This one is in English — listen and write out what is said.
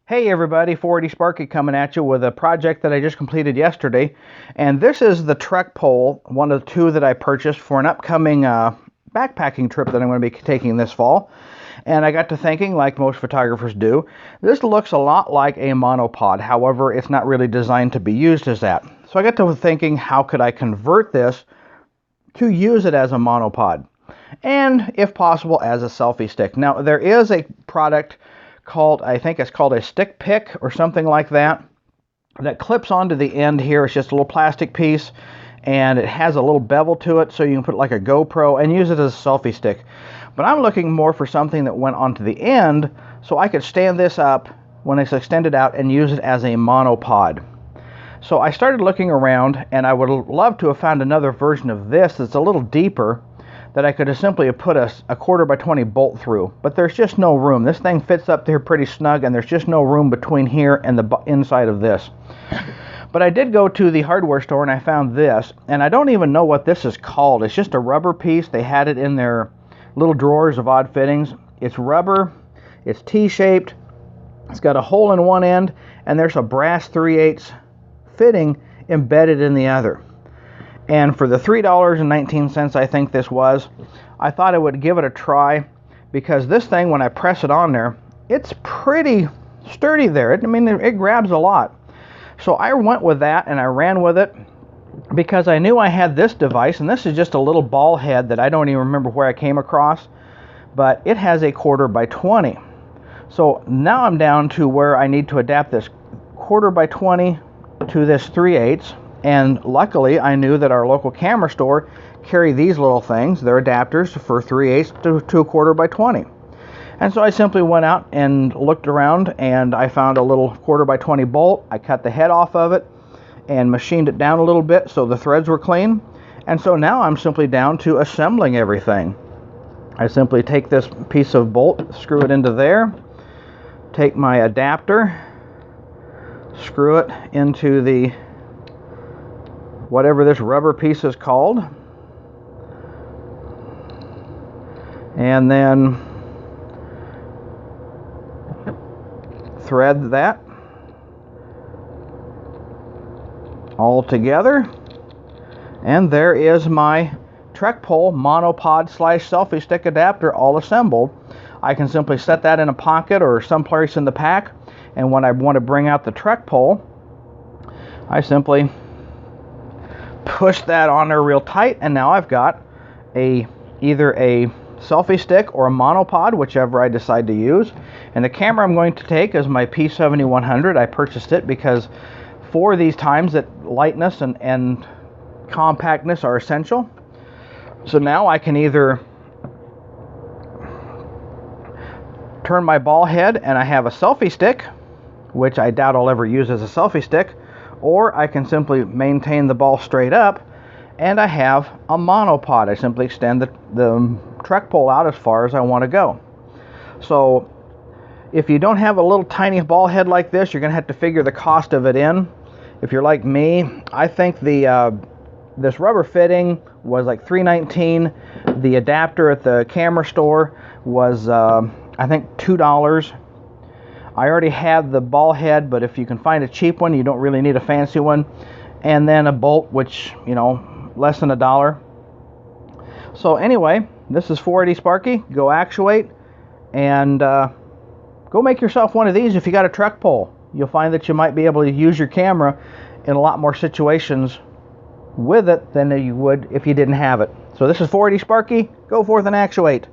Hey everybody, 480 Sparky coming at you with a project that I just completed yesterday. And this is the trek pole, one of the two that I purchased for an upcoming backpacking trip that I'm going to be taking this fall. And I got to thinking, like most photographers do, this looks a lot like a monopod. However, it's not really designed to be used as that. So I got to thinking, how could I convert this to use it as a monopod? And if possible, as a selfie stick. Now, there is a product called, I think it's called a stick pick or something like that, that clips onto the end here. It's just a little plastic piece, and it has a little bevel to it, so you can put like a GoPro and use it as a selfie stick. But I'm looking more for something that went onto the end, so I could stand this up when it's extended out and use it as a monopod. So I started looking around, and I would love to have found another version of this that's a little deeper, that I could have simply put a 1/4x20 bolt through, but there's just no room. This thing fits up there pretty snug, and there's just no room between here and the inside of this. But I did go to the hardware store and I found this, and I don't even know what this is called. It's just a rubber piece. They had it in their little drawers of odd fittings. It's rubber, it's T-shaped, it's got a hole in one end, and there's a brass 3/8 fitting embedded in the other. And for the $3.19 I think this was, I thought I would give it a try, because this thing, when I press it on there, it's pretty sturdy there. It grabs a lot. So I went with that and I ran with it, because I knew I had this device, and this is just a little ball head that I don't even remember where I came across, but it has a 1/4x20. So now I'm down to where I need to adapt this 1/4x20 to this 3/8. And luckily, I knew that our local camera store carried these little things. They're adapters for 3/8 to a 1/4x20. And so I simply went out and looked around, and I found a little 1/4x20 bolt. I cut the head off of it and machined it down a little bit so the threads were clean. And so now I'm simply down to assembling everything. I simply take this piece of bolt, screw it into there, take my adapter, screw it into the whatever this rubber piece is called, and then thread that all together, and there is my trek pole monopod / selfie stick adapter all assembled. I can simply set that in a pocket or someplace in the pack, and when I want to bring out the trek pole, I simply push that on there real tight, and now I've got either a selfie stick or a monopod, whichever I decide to use. And the camera I'm going to take is my P7100. I purchased it because for these times that lightness and compactness are essential. So now I can either turn my ball head and I have a selfie stick, which I doubt I'll ever use as a selfie stick, or I can simply maintain the ball straight up and I have a monopod. I simply extend the trek pole out as far as I want to go. So if you don't have a little tiny ball head like this, you're going to have to figure the cost of it in. If you're like me, I think this rubber fitting was like $3.19. The adapter at the camera store was I think $2. I already have the ball head, but if you can find a cheap one, you don't really need a fancy one. And then a bolt, which, less than $1. So anyway, this is 480 Sparky. Go actuate, and go make yourself one of these if you got a trek pole. You'll find that you might be able to use your camera in a lot more situations with it than you would if you didn't have it. So this is 480 Sparky. Go forth and actuate.